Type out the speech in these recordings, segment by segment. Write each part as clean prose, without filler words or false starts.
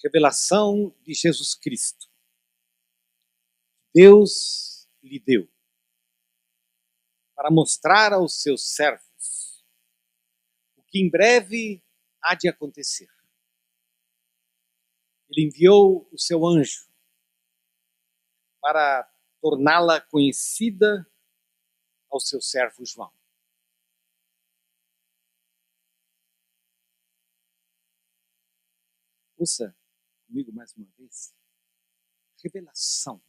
Revelação de Jesus Cristo. Deus lhe deu para mostrar aos seus servos o que em breve há de acontecer. Ele enviou o seu anjo para torná-la conhecida ao seu servo João. Ouça comigo mais uma vez. Revelação.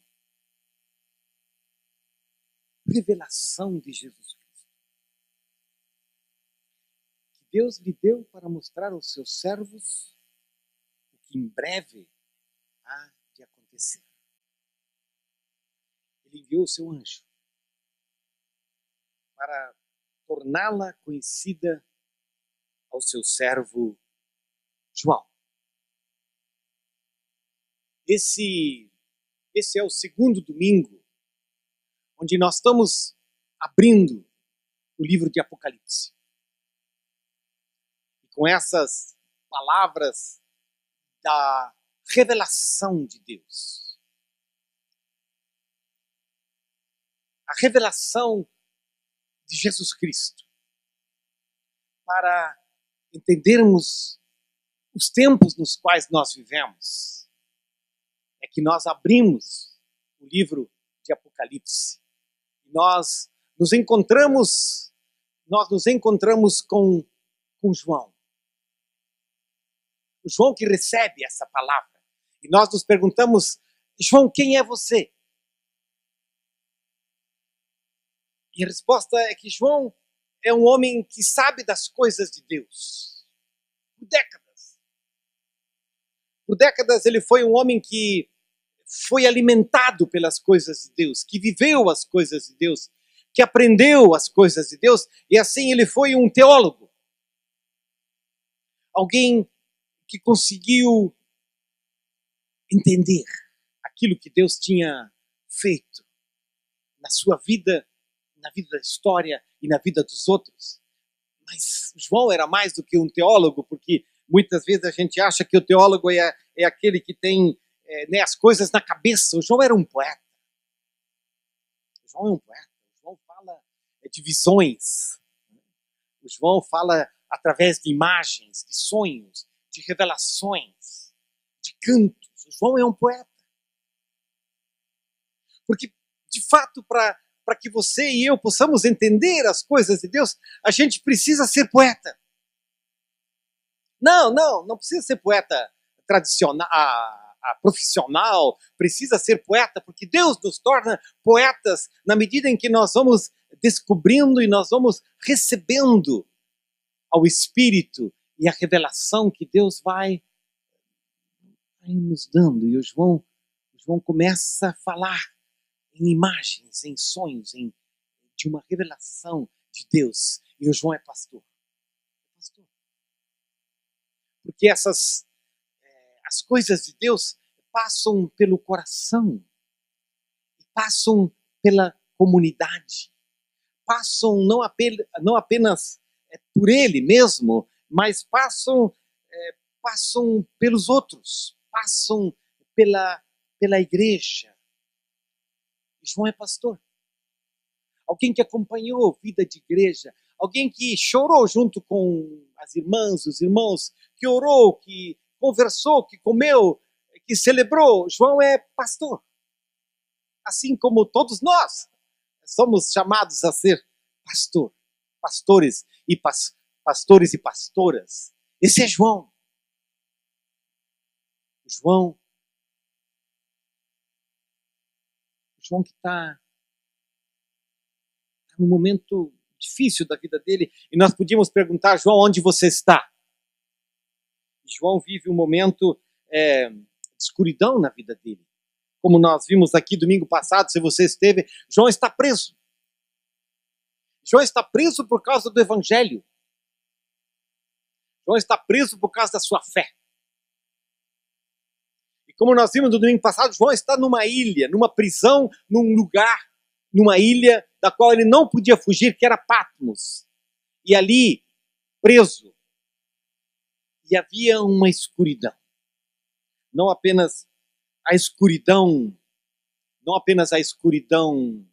Revelação de Jesus Cristo. Que Deus lhe deu para mostrar aos seus servos o que em breve há de acontecer. Ele enviou o seu anjo para torná-la conhecida ao seu servo João. Esse é o segundo domingo onde nós estamos abrindo o livro de Apocalipse. E com essas palavras da revelação de Deus. A revelação de Jesus Cristo. Para entendermos os tempos nos quais nós vivemos. É que nós abrimos o livro de Apocalipse. E nós nos encontramos com João. O João que recebe essa palavra. E nós nos perguntamos, João, quem é você? E a resposta é que João é um homem que sabe das coisas de Deus. Por décadas. Por décadas ele foi um homem que foi alimentado pelas coisas de Deus, que viveu as coisas de Deus, que aprendeu as coisas de Deus, e assim ele foi um teólogo. Alguém que conseguiu entender aquilo que Deus tinha feito na sua vida, na vida da história e na vida dos outros. Mas João era mais do que um teólogo, porque muitas vezes a gente acha que o teólogo é aquele que tem as coisas na cabeça. O João era um poeta. O João é um poeta. O João fala de visões. O João fala através de imagens, de sonhos, de revelações, de cantos. O João é um poeta. Porque, de fato, para que você e eu possamos entender as coisas de Deus, a gente precisa ser poeta. Não precisa ser poeta tradicional, profissional, precisa ser poeta, porque Deus nos torna poetas na medida em que nós vamos descobrindo e nós vamos recebendo ao Espírito e a revelação que Deus vai nos dando. E o João começa a falar em imagens, em sonhos, de uma revelação de Deus. E o João é pastor. Porque as coisas de Deus passam pelo coração, passam pela comunidade, passam não apenas por ele mesmo, mas passam pelos outros, passam pela igreja. João é pastor. Alguém que acompanhou a vida de igreja, alguém que chorou junto com as irmãs, os irmãos, que orou, que conversou, que comeu, que celebrou. João é pastor. Assim como todos nós somos chamados a ser pastores e pastoras. Esse é João. João que está num momento difícil da vida dele, e nós podíamos perguntar, João, onde você está? E João vive um momento de escuridão na vida dele. Como nós vimos aqui domingo passado, se você esteve, João está preso. João está preso por causa do Evangelho. João está preso por causa da sua fé. E como nós vimos no domingo passado, João está numa ilha, numa prisão, num lugar, numa ilha da qual ele não podia fugir, que era Patmos. E ali, preso, e havia uma escuridão. não apenas a escuridão, não apenas a escuridão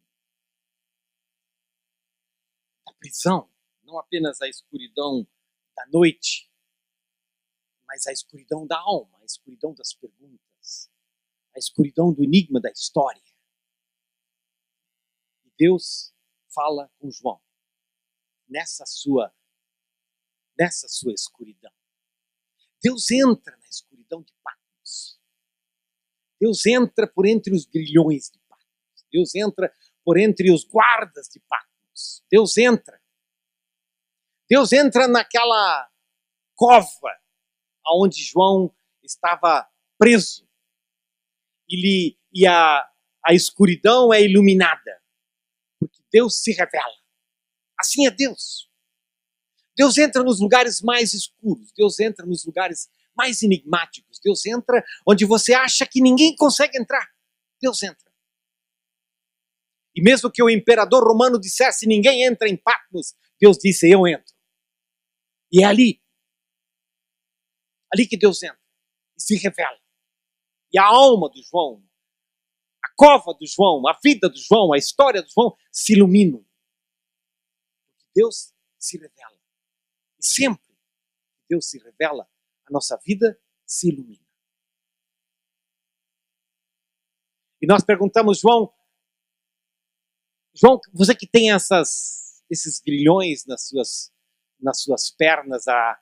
da prisão, não apenas a escuridão da noite, mas a escuridão da alma, a escuridão das perguntas, a escuridão do enigma da história. E Deus fala com João nessa sua escuridão. Deus entra na escuridão de Patmos. Deus entra por entre os grilhões de Patmos. Deus entra por entre os guardas de Patmos. Deus entra naquela cova onde João estava preso. E a escuridão é iluminada, porque Deus se revela. Assim é Deus. Deus entra nos lugares mais escuros, Deus entra nos lugares mais enigmáticos, Deus entra onde você acha que ninguém consegue entrar. Deus entra. E mesmo que o imperador romano dissesse ninguém entra em Patmos, Deus disse eu entro. E é ali que Deus entra e se revela. E a alma do João, a cova do João, a vida do João, a história do João se iluminam. Porque Deus se revela. E sempre que Deus se revela, a nossa vida se ilumina. E nós perguntamos, João, você que tem esses grilhões nas suas pernas a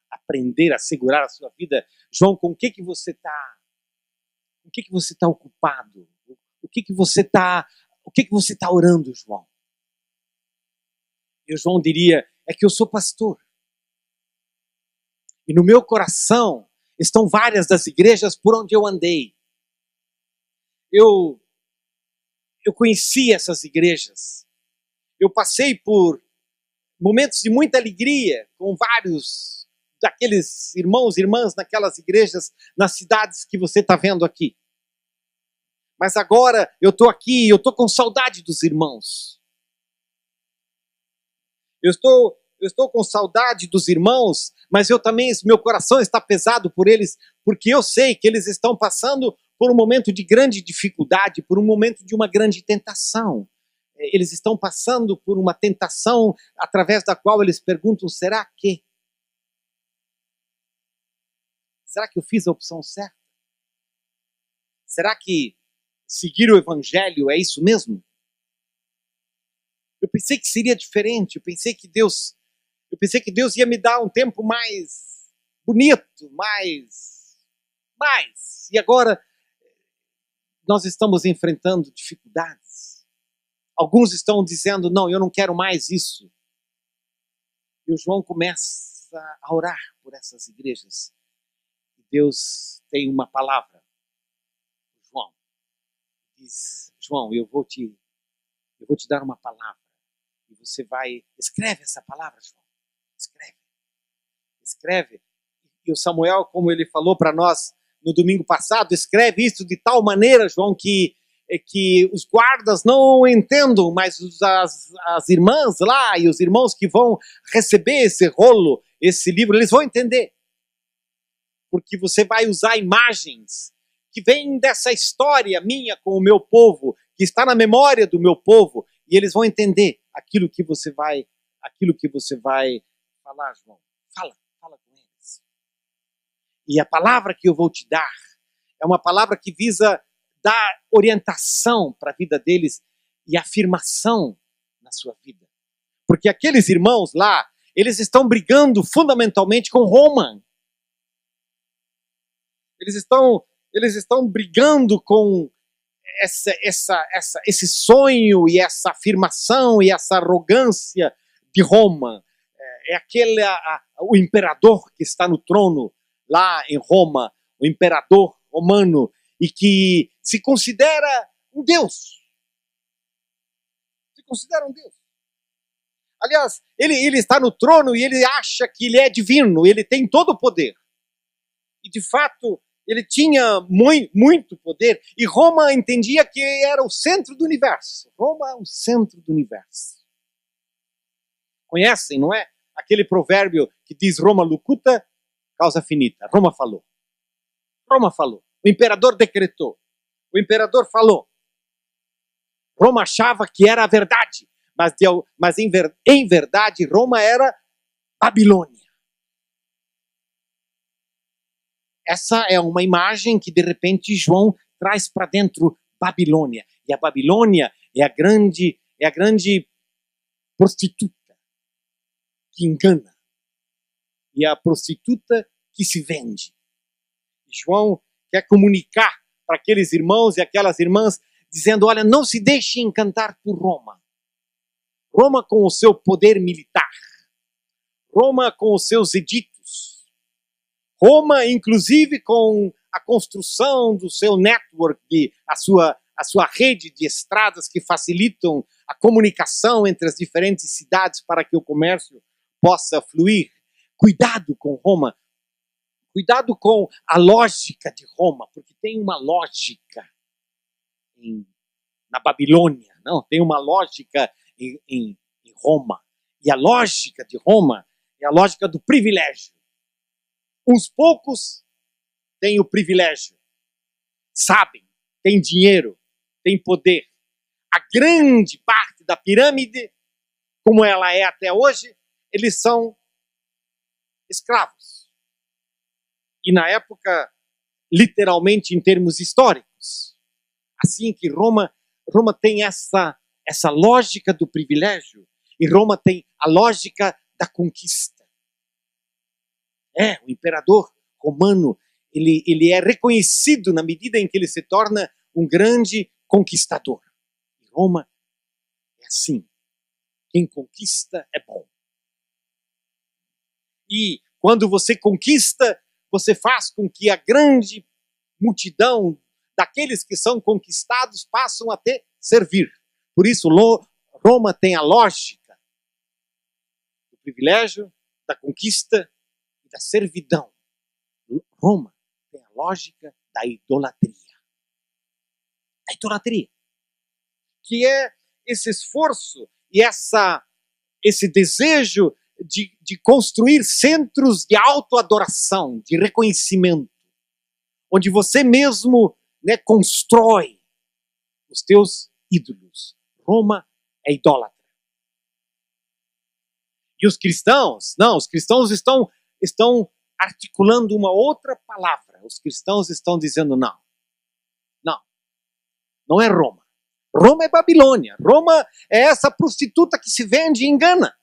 aprender a segurar a sua vida, João, com o que você está ocupado? O que você está orando, João? E o João diria, é que eu sou pastor. E no meu coração estão várias das igrejas por onde eu andei. Eu conheci essas igrejas. Eu passei por momentos de muita alegria com vários daqueles irmãos e irmãs naquelas igrejas, nas cidades que você está vendo aqui. Mas agora eu estou aqui, eu estou com saudade dos irmãos. Eu estou com saudade dos irmãos, mas eu também, meu coração está pesado por eles, porque eu sei que eles estão passando por um momento de grande dificuldade, por um momento de uma grande tentação. Eles estão passando por uma tentação através da qual eles perguntam, será que eu fiz a opção certa? Será que seguir o evangelho é isso mesmo? Eu pensei que seria diferente, eu pensei que Deus ia me dar um tempo mais bonito, mais. E agora nós estamos enfrentando dificuldades. Alguns estão dizendo, não, eu não quero mais isso. E o João começa a orar por essas igrejas. E Deus tem uma palavra. João diz, João, eu vou te dar uma palavra. E você escreve essa palavra, João. Escreve. E o Samuel, como ele falou para nós no domingo passado, escreve isso de tal maneira, João, que os guardas não entendam, mas as irmãs lá e os irmãos que vão receber esse rolo, esse livro, eles vão entender. Porque você vai usar imagens que vêm dessa história minha com o meu povo, que está na memória do meu povo, e eles vão entender aquilo que você vai falar, João. Fala com eles. E a palavra que eu vou te dar é uma palavra que visa dar orientação para a vida deles e afirmação na sua vida. Porque aqueles irmãos lá, eles estão brigando fundamentalmente com Roma. Eles estão brigando com esse sonho e essa afirmação e essa arrogância de Roma. É o imperador que está no trono lá em Roma, o imperador romano, e que se considera um Deus. Aliás, ele está no trono e ele acha que ele é divino, ele tem todo o poder. E de fato, ele tinha muito poder, e Roma entendia que era o centro do universo. Roma é o centro do universo. Conhecem, não é? Aquele provérbio que diz Roma locuta, causa finita. Roma falou. Roma falou. O imperador decretou. O imperador falou. Roma achava que era a verdade, mas em verdade Roma era Babilônia. Essa é uma imagem que de repente João traz para dentro Babilônia. E a Babilônia é a grande prostituta que engana. E a prostituta que se vende. João quer comunicar para aqueles irmãos e aquelas irmãs, dizendo, olha, não se deixe encantar por Roma. Roma com o seu poder militar. Roma com os seus editos. Roma, inclusive, com a construção do seu network, a sua rede de estradas que facilitam a comunicação entre as diferentes cidades para que o comércio possa fluir. Cuidado com Roma. Cuidado com a lógica de Roma, porque tem uma lógica na Babilônia, não? Tem uma lógica em Roma. E a lógica de Roma é a lógica do privilégio. Uns poucos têm o privilégio, sabem, têm dinheiro, têm poder. A grande parte da pirâmide, como ela é até hoje, eles são escravos. E na época, literalmente em termos históricos. Assim que Roma tem essa lógica do privilégio, e Roma tem a lógica da conquista. O imperador romano, ele é reconhecido na medida em que ele se torna um grande conquistador. E Roma é assim. Quem conquista é bom. E quando você conquista, você faz com que a grande multidão daqueles que são conquistados passam a te servir. Por isso, Roma tem a lógica do privilégio, da conquista e da servidão. Roma tem a lógica da idolatria. A idolatria, que é esse esforço e esse desejo de construir centros de autoadoração, de reconhecimento, onde você mesmo, constrói os teus ídolos. Roma é idólatra. E os cristãos estão articulando uma outra palavra. Os cristãos estão dizendo não é Roma. Roma é Babilônia. Roma é essa prostituta que se vende e engana.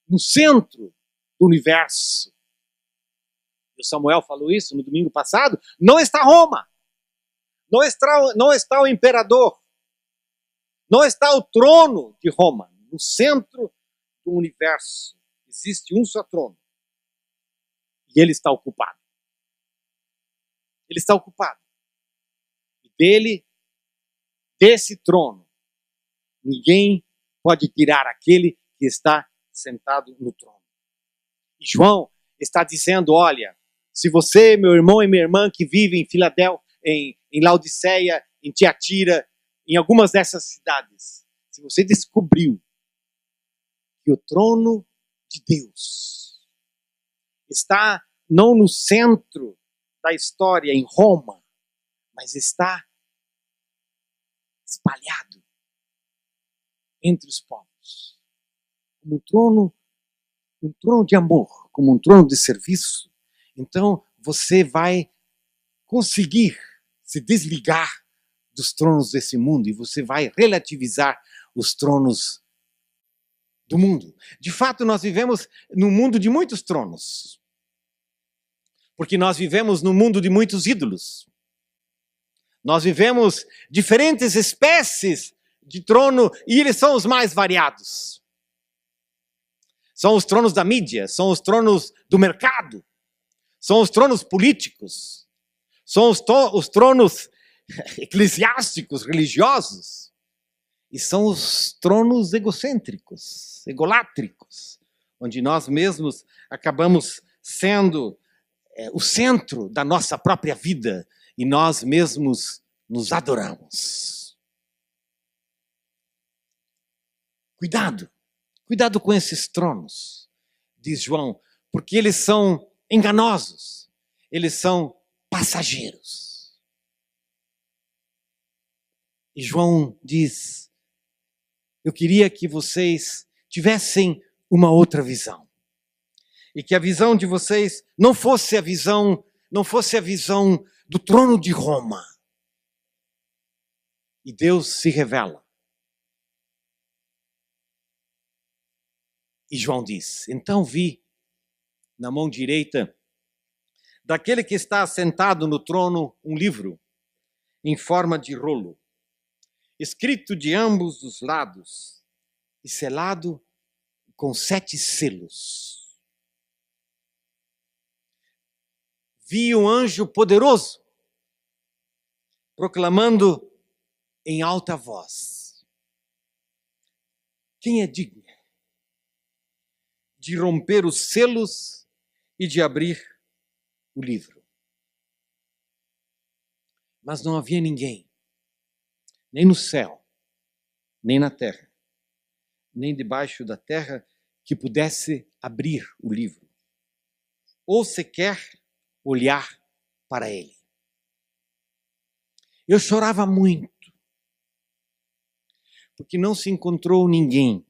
No centro do universo. E o Samuel falou isso no domingo passado. Não está Roma. Não está o imperador. Não está o trono de Roma. No centro do universo existe um só trono. E ele está ocupado. Ele está ocupado. E desse trono, ninguém pode tirar aquele que está sentado no trono. E João está dizendo, olha, se você, meu irmão e minha irmã que vivem em Filadélfia, em Laodiceia, em Tiatira, em algumas dessas cidades, se você descobriu que o trono de Deus está não no centro da história em Roma, mas está espalhado entre os povos. Como um trono de amor, como um trono de serviço, então você vai conseguir se desligar dos tronos desse mundo e você vai relativizar os tronos do mundo. De fato, nós vivemos num mundo de muitos tronos, porque nós vivemos num mundo de muitos ídolos. Nós vivemos diferentes espécies de trono e eles são os mais variados. São os tronos da mídia, são os tronos do mercado, são os tronos políticos, são os tronos eclesiásticos, religiosos, e são os tronos egocêntricos, egolátricos, onde nós mesmos acabamos sendo o centro da nossa própria vida e nós mesmos nos adoramos. Cuidado com esses tronos, diz João, porque eles são enganosos, eles são passageiros. E João diz: eu queria que vocês tivessem uma outra visão. E que a visão de vocês não fosse a visão do trono de Roma. E Deus se revela. E João diz: então vi na mão direita daquele que está sentado no trono um livro em forma de rolo, escrito de ambos os lados e selado com 7 selos. Vi um anjo poderoso proclamando em alta voz: quem é digno de romper os selos e de abrir o livro? Mas não havia ninguém, nem no céu, nem na terra, nem debaixo da terra, que pudesse abrir o livro, ou sequer olhar para ele. Eu chorava muito, porque não se encontrou ninguém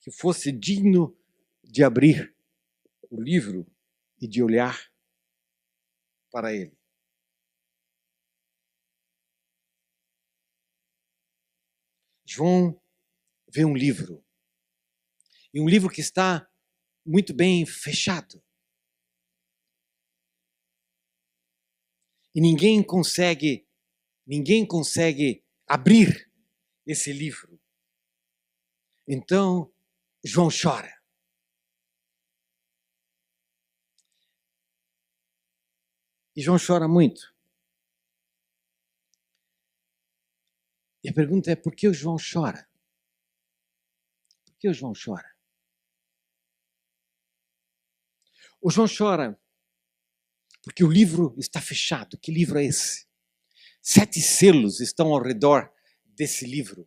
que fosse digno de abrir o livro e de olhar para ele. João vê um livro, e um livro que está muito bem fechado. E ninguém consegue abrir esse livro. Então, João chora. E João chora muito. E a pergunta é: por que o João chora? Por que o João chora? O João chora porque o livro está fechado. Que livro é esse? 7 selos estão ao redor desse livro.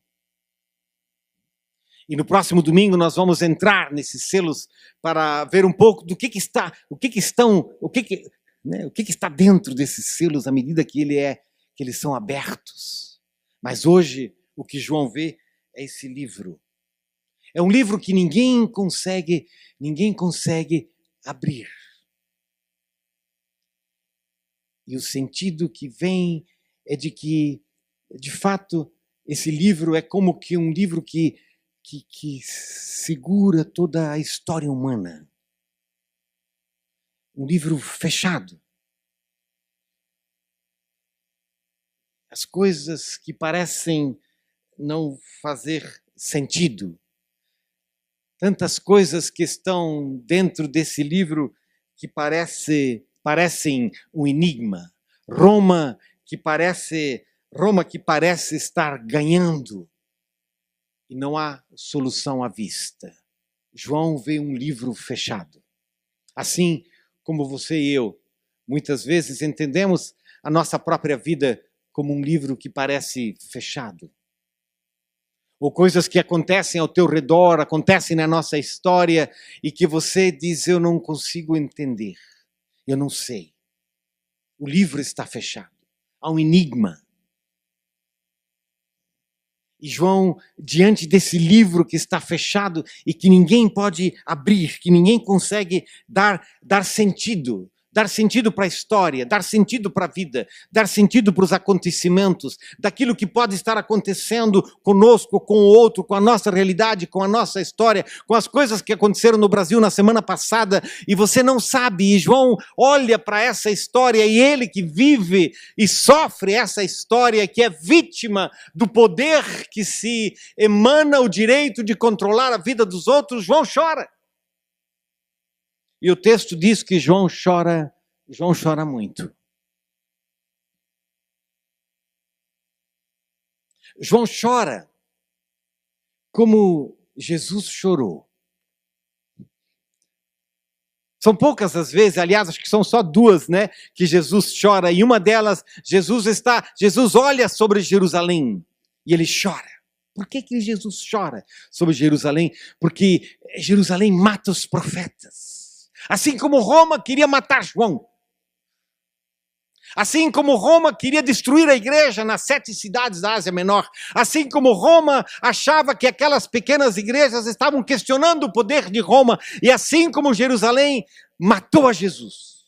E no próximo domingo nós vamos entrar nesses selos para ver um pouco do que está dentro desses selos à medida que eles são abertos. Mas hoje o que João vê é esse livro. É um livro que ninguém consegue abrir. E o sentido que vem é de que, de fato, esse livro é como que um livro que segura toda a história humana. Um livro fechado. As coisas que parecem não fazer sentido. Tantas coisas que estão dentro desse livro que parecem um enigma. Roma que parece estar ganhando. E não há solução à vista. João vê um livro fechado. Assim como você e eu, muitas vezes entendemos a nossa própria vida como um livro que parece fechado. Ou coisas que acontecem ao teu redor, acontecem na nossa história e que você diz: eu não consigo entender, eu não sei. O livro está fechado. Há um enigma. E João, diante desse livro que está fechado e que ninguém pode abrir, que ninguém consegue dar sentido para a história, dar sentido para a vida, dar sentido para os acontecimentos, daquilo que pode estar acontecendo conosco, com o outro, com a nossa realidade, com a nossa história, com as coisas que aconteceram no Brasil na semana passada, e você não sabe, e João olha para essa história, e ele que vive e sofre essa história, que é vítima do poder que se emana o direito de controlar a vida dos outros, João chora. E o texto diz que João chora muito. João chora como Jesus chorou. São poucas as vezes, aliás, acho que são só 2, né, que Jesus chora. E uma delas, Jesus olha sobre Jerusalém e ele chora. Por que Jesus chora sobre Jerusalém? Porque Jerusalém mata os profetas. Assim como Roma queria matar João. Assim como Roma queria destruir a igreja nas 7 cidades da Ásia Menor. Assim como Roma achava que aquelas pequenas igrejas estavam questionando o poder de Roma. E assim como Jerusalém matou a Jesus.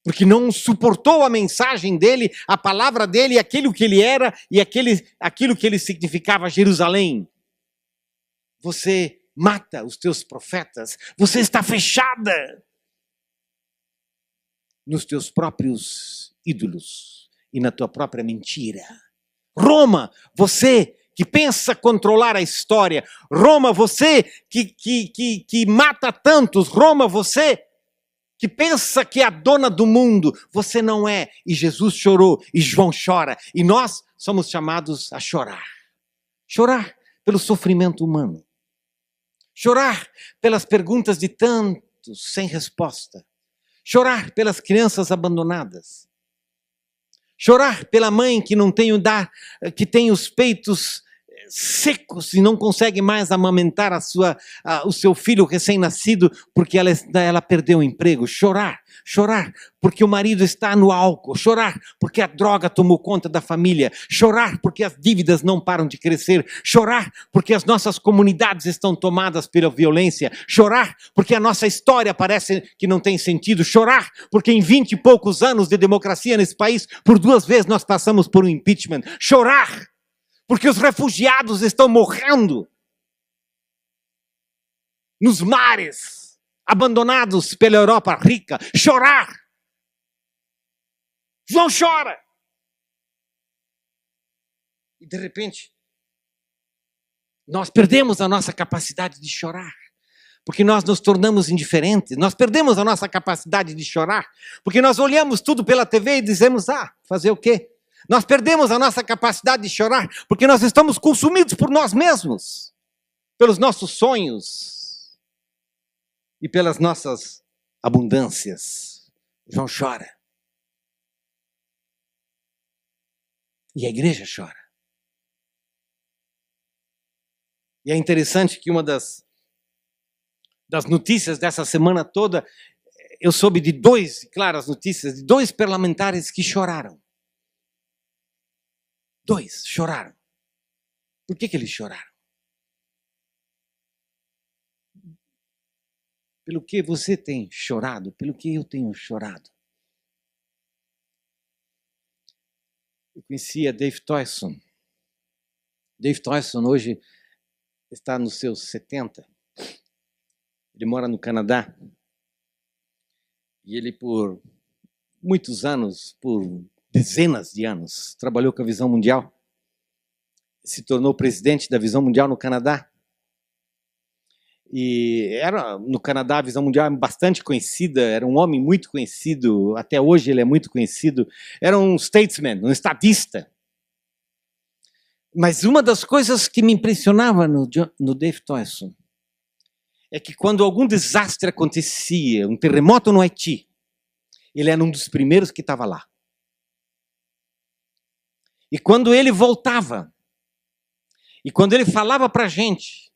Porque não suportou a mensagem dele, a palavra dele, aquilo que ele era e aquilo que ele significava, Jerusalém. Você mata os teus profetas, você está fechada nos teus próprios ídolos e na tua própria mentira. Roma, você que pensa controlar a história. Roma, você que mata tantos. Roma, você que pensa que é a dona do mundo. Você não é. E Jesus chorou, e João chora. E nós somos chamados a chorar. Chorar pelo sofrimento humano. Chorar pelas perguntas de tantos sem resposta. Chorar pelas crianças abandonadas. Chorar pela mãe que não tem que tem os peitos secos e não consegue mais amamentar o seu filho recém-nascido porque ela perdeu o emprego. Chorar porque o marido está no álcool. Chorar porque a droga tomou conta da família. Chorar porque as dívidas não param de crescer. Chorar porque as nossas comunidades estão tomadas pela violência. Chorar porque a nossa história parece que não tem sentido. Chorar porque em 20 e poucos anos de democracia nesse país, por 2 vezes nós passamos por um impeachment. Chorar porque os refugiados estão morrendo nos mares, abandonados pela Europa rica. Chorar. João chora. E de repente, nós perdemos a nossa capacidade de chorar. Porque nós nos tornamos indiferentes. Nós perdemos a nossa capacidade de chorar. Porque nós olhamos tudo pela TV e dizemos, fazer o quê? Nós perdemos a nossa capacidade de chorar porque nós estamos consumidos por nós mesmos, pelos nossos sonhos e pelas nossas abundâncias. João chora. E a igreja chora. E é interessante que uma das notícias dessa semana toda, eu soube de 2, claras notícias, de 2 parlamentares que choraram. 2 choraram. Por que eles choraram? Pelo que você tem chorado, pelo que eu tenho chorado. Eu conhecia Dave Toyson. Dave Toyson hoje está nos seus 70. Ele mora no Canadá. E ele por muitos anos, por dezenas de anos, trabalhou com a Visão Mundial, se tornou presidente da Visão Mundial no Canadá. E no Canadá a Visão Mundial é bastante conhecida, era um homem muito conhecido, até hoje ele é muito conhecido, era um statesman, um estadista. Mas uma das coisas que me impressionava no Dave Toyson é que quando algum desastre acontecia, um terremoto no Haiti, ele era um dos primeiros que estava lá. E quando ele voltava, e quando ele falava para a gente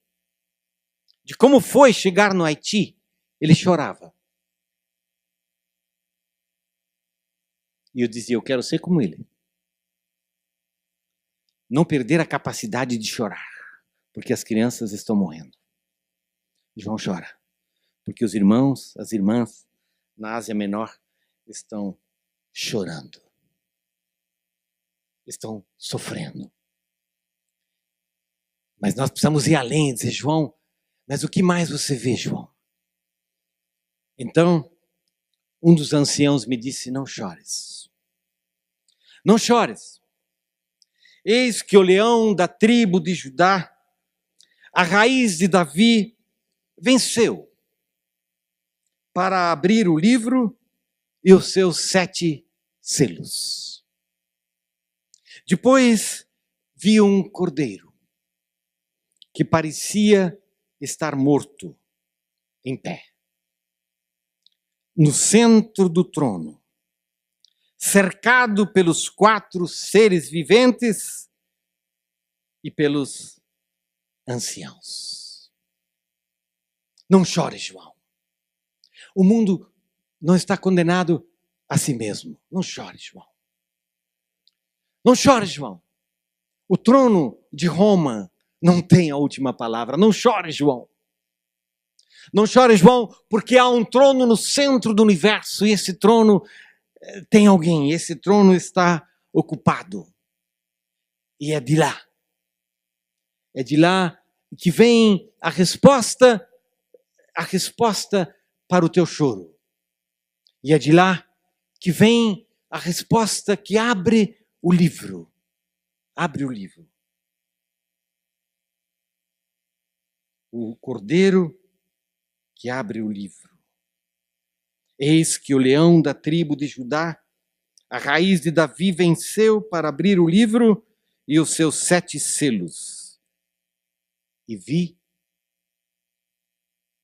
de como foi chegar no Haiti, ele chorava. E eu dizia, eu quero ser como ele. Não perder a capacidade de chorar, porque as crianças estão morrendo. João chora, porque os irmãos, as irmãs na Ásia Menor estão chorando. Estão sofrendo. Mas nós precisamos ir além e dizer, João, mas o que mais você vê, João? Então, um dos anciãos me disse, não chores. Não chores. Eis que o leão da tribo de Judá, a raiz de Davi, venceu para abrir o livro e os seus 7 selos. Depois vi um cordeiro que parecia estar morto, em pé, no centro do trono, cercado pelos 4 seres viventes e pelos anciãos. Não chore, João. O mundo não está condenado a si mesmo. Não chore, João. Não chore, João. O trono de Roma não tem a última palavra. Não chore, João. Não chore, João, porque há um trono no centro do universo e esse trono tem alguém. Esse trono está ocupado. E é de lá. É de lá que vem a resposta para o teu choro. E é de lá que vem a resposta que abre o livro. Abre o livro. O cordeiro que abre o livro. Eis que o leão da tribo de Judá, a raiz de Davi, venceu para abrir o livro e os seus 7 selos. E vi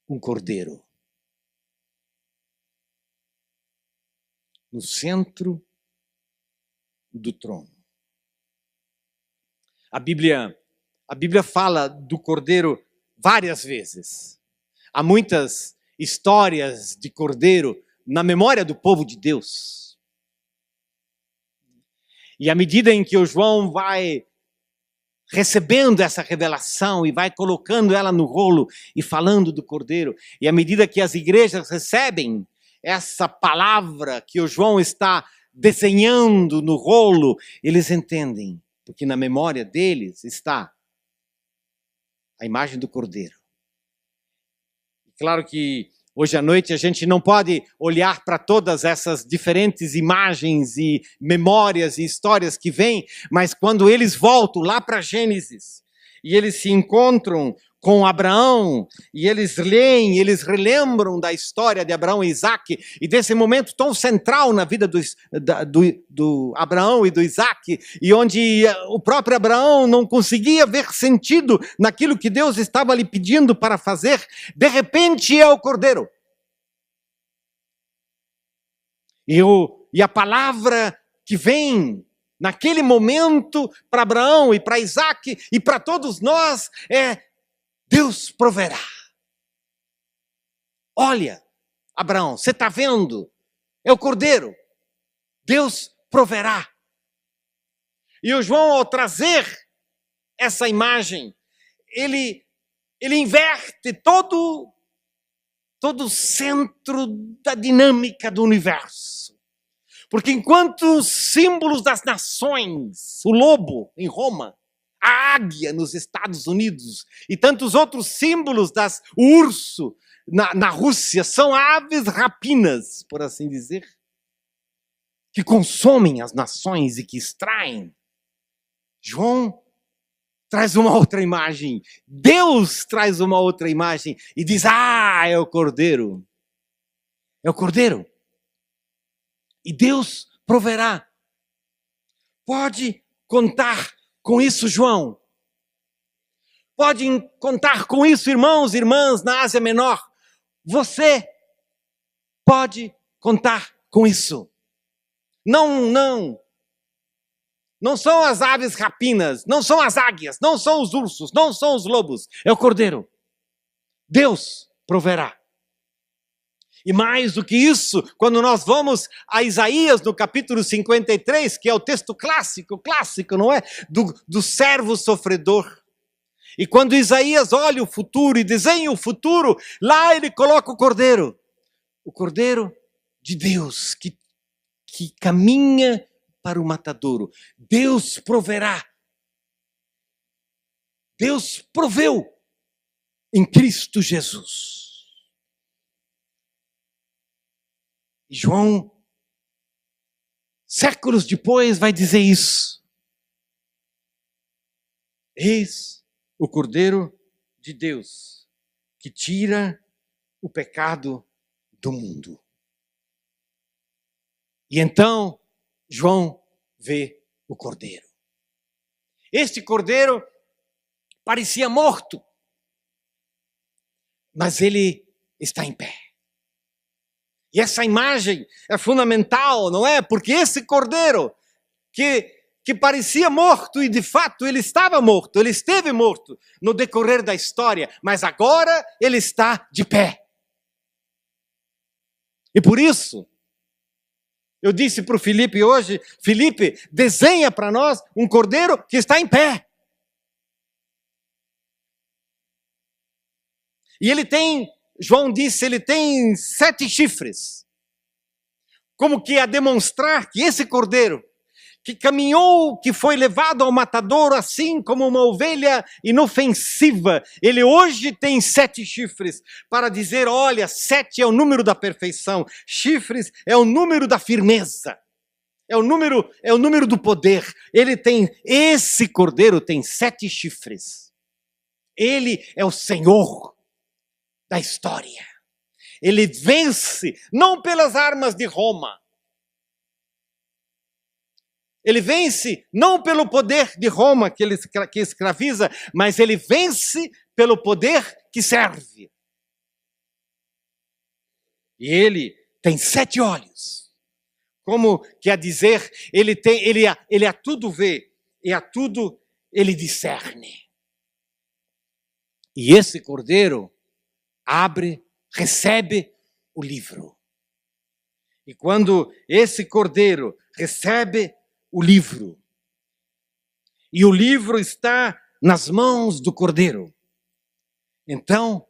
um cordeiro no centro do trono. A Bíblia fala do cordeiro várias vezes. Há muitas histórias de cordeiro na memória do povo de Deus. E à medida em que o João vai recebendo essa revelação e vai colocando ela no rolo e falando do cordeiro, e à medida que as igrejas recebem essa palavra que o João está desenhando no rolo, eles entendem, porque na memória deles está a imagem do cordeiro. Claro que hoje à noite a gente não pode olhar para todas essas diferentes imagens e memórias e histórias que vêm, mas quando eles voltam lá para Gênesis e eles se encontram com Abraão e eles leem, eles relembram da história de Abraão e Isaac e desse momento tão central na vida do Abraão e do Isaac, e onde o próprio Abraão não conseguia ver sentido naquilo que Deus estava lhe pedindo para fazer, de repente é o cordeiro. E a palavra que vem naquele momento para Abraão e para Isaac e para todos nós é: Deus proverá. Olha, Abraão, você está vendo? É o cordeiro. Deus proverá. E o João, ao trazer essa imagem, ele inverte todo o centro da dinâmica do universo. Porque enquanto os símbolos das nações, o lobo em Roma, a águia nos Estados Unidos e tantos outros símbolos o urso na Rússia são aves rapinas, por assim dizer, que consomem as nações e que extraem. João traz uma outra imagem. Deus traz uma outra imagem e diz: é o cordeiro. É o cordeiro. E Deus proverá. Pode contar com isso, João. Podem contar com isso, irmãos e irmãs na Ásia Menor. Você pode contar com isso. Não são as aves rapinas, não são as águias, não são os ursos, não são os lobos. É o cordeiro. Deus proverá. E mais do que isso, quando nós vamos a Isaías, no capítulo 53, que é o texto clássico, não é? Do servo sofredor. E quando Isaías olha o futuro e desenha o futuro, lá ele coloca o cordeiro de Deus, que caminha para o matadouro. Deus proverá. Deus proveu em Cristo Jesus. E João, séculos depois, vai dizer isso. Eis o Cordeiro de Deus, que tira o pecado do mundo. E então, João vê o Cordeiro. Este Cordeiro parecia morto, mas ele está em pé. E essa imagem é fundamental, não é? Porque esse cordeiro que parecia morto, e de fato ele estava morto, ele esteve morto no decorrer da história, mas agora ele está de pé. E por isso, eu disse para o Felipe hoje, Felipe, desenha para nós um cordeiro que está em pé. E ele tem, João disse, ele tem 7 chifres. Como que a demonstrar que esse cordeiro, que caminhou, que foi levado ao matadouro, assim como uma ovelha inofensiva, ele hoje tem 7 chifres, para dizer, olha, 7 é o número da perfeição, chifres é o número da firmeza, é o número do poder. Esse cordeiro tem 7 chifres. Ele é o Senhor da história. Ele vence, não pelas armas de Roma. Ele vence não pelo poder de Roma que escraviza, mas ele vence pelo poder que serve. E ele tem 7 olhos. Como quer dizer, ele a tudo vê e a tudo ele discerne. E esse cordeiro recebe o livro. E quando esse cordeiro recebe o livro, e o livro está nas mãos do cordeiro, então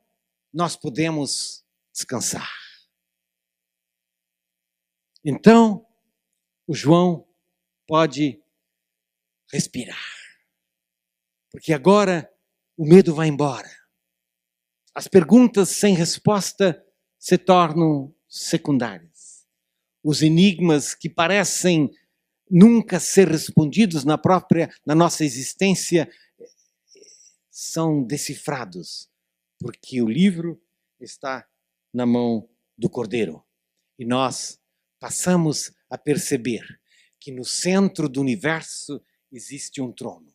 nós podemos descansar. Então, o João pode respirar. Porque agora o medo vai embora. As perguntas sem resposta se tornam secundárias. Os enigmas que parecem nunca ser respondidos na nossa existência são decifrados, porque o livro está na mão do Cordeiro. E nós passamos a perceber que no centro do universo existe um trono.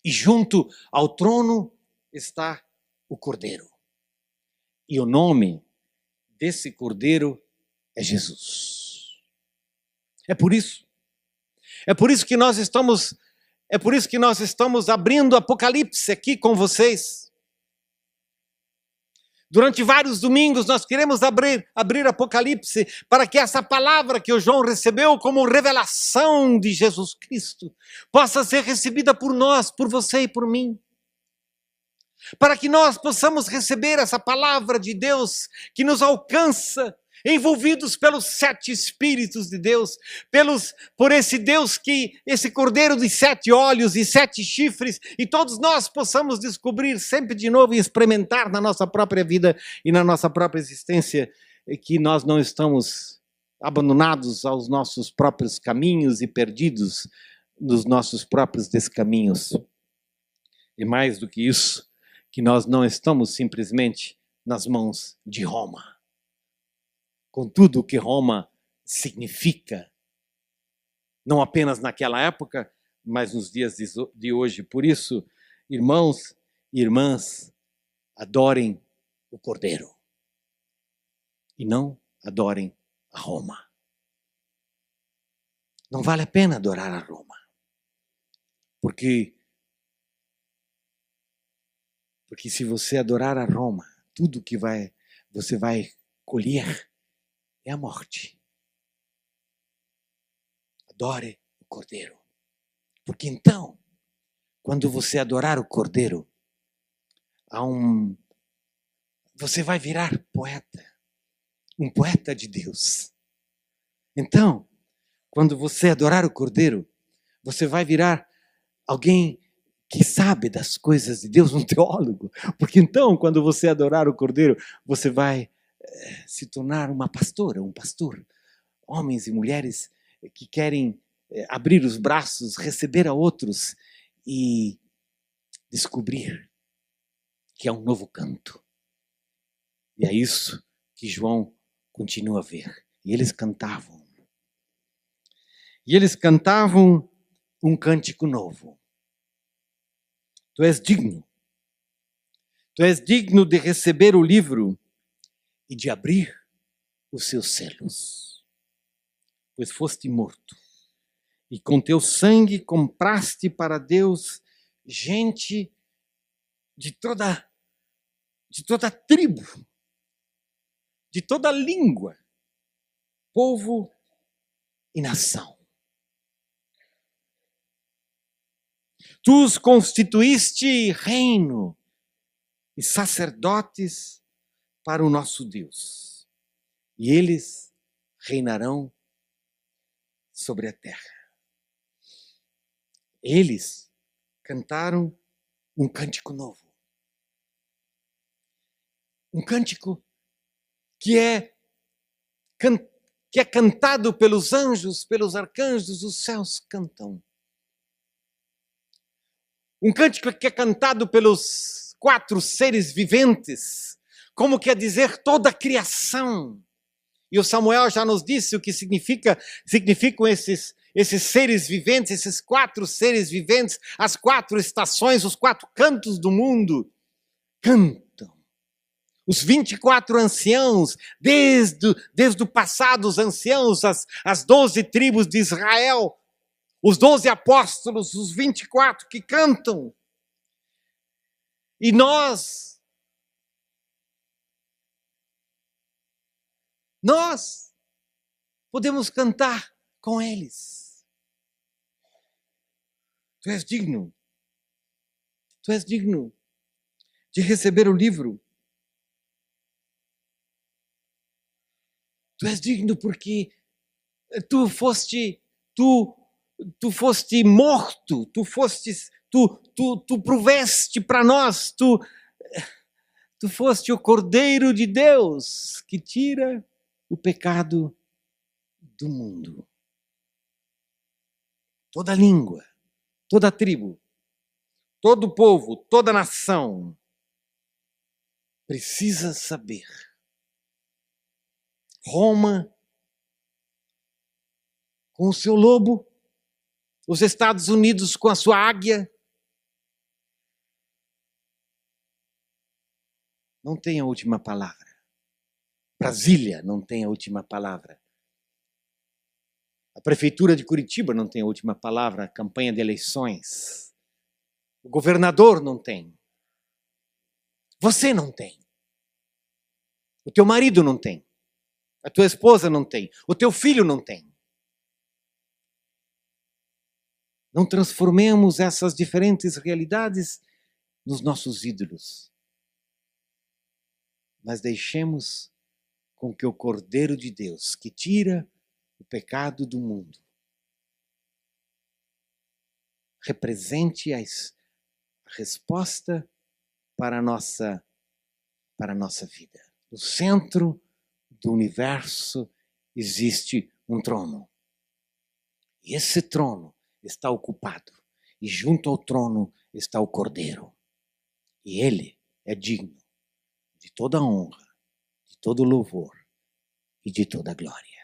E junto ao trono está o Cordeiro. E o nome desse Cordeiro é Jesus. É por isso que nós estamos abrindo Apocalipse aqui com vocês. Durante vários domingos nós queremos abrir Apocalipse para que essa palavra que o João recebeu como revelação de Jesus Cristo possa ser recebida por nós, por você e por mim. Para que nós possamos receber essa palavra de Deus que nos alcança, envolvidos pelos 7 Espíritos de Deus, por esse Deus esse Cordeiro de 7 olhos e 7 chifres, e todos nós possamos descobrir sempre de novo e experimentar na nossa própria vida e na nossa própria existência que nós não estamos abandonados aos nossos próprios caminhos e perdidos nos nossos próprios descaminhos. E mais do que isso, que nós não estamos simplesmente nas mãos de Roma, com tudo o que Roma significa, não apenas naquela época, mas nos dias de hoje. Por isso, irmãos e irmãs, adorem o Cordeiro e não adorem a Roma. Não vale a pena adorar a Roma, porque se você adorar a Roma, tudo que você vai colher é a morte. Adore o Cordeiro. Porque então, quando você adorar o Cordeiro, você vai virar poeta. Um poeta de Deus. Então, quando você adorar o Cordeiro, você vai virar alguém que sabe das coisas de Deus, um teólogo. Porque então, quando você adorar o Cordeiro, você vai se tornar uma pastora, um pastor. Homens e mulheres que querem abrir os braços, receber a outros e descobrir que é um novo canto. E é isso que João continua a ver. E eles cantavam. E eles cantavam um cântico novo. Tu és digno. Tu és digno de receber o livro e de abrir os seus selos. Pois foste morto. E com teu sangue compraste para Deus gente de toda tribo, de toda língua, povo e nação. Tu os constituíste reino e sacerdotes para o nosso Deus, e eles reinarão sobre a terra. Eles cantaram um cântico novo. Um cântico que é cantado pelos anjos, pelos arcanjos, os céus cantam. Um cântico que é cantado pelos 4 seres viventes, como quer dizer toda a criação. E o Samuel já nos disse o que significam esses seres viventes, esses 4 seres viventes, as 4 estações, os 4 cantos do mundo, cantam. Os 24 anciãos, desde o passado, os anciãos, as 12 tribos de Israel, os 12 apóstolos, os 24 que cantam. E nós podemos cantar com eles. Tu és digno de receber o livro. Tu és digno porque tu foste morto, tu proveste para nós, tu foste o Cordeiro de Deus que tira o pecado do mundo. Toda língua, toda tribo, todo povo, toda nação precisa saber. Roma, com o seu lobo, os Estados Unidos com a sua águia, não tem a última palavra. Brasília não tem a última palavra. A Prefeitura de Curitiba não tem a última palavra, a campanha de eleições. O governador não tem. Você não tem. O teu marido não tem. A tua esposa não tem. O teu filho não tem. Não transformemos essas diferentes realidades nos nossos ídolos. Mas deixemos com que o Cordeiro de Deus, que tira o pecado do mundo, represente a resposta para a nossa vida. No centro do universo existe um trono. E esse trono está ocupado. E junto ao trono está o Cordeiro. E ele é digno de toda honra, de todo louvor e de toda glória.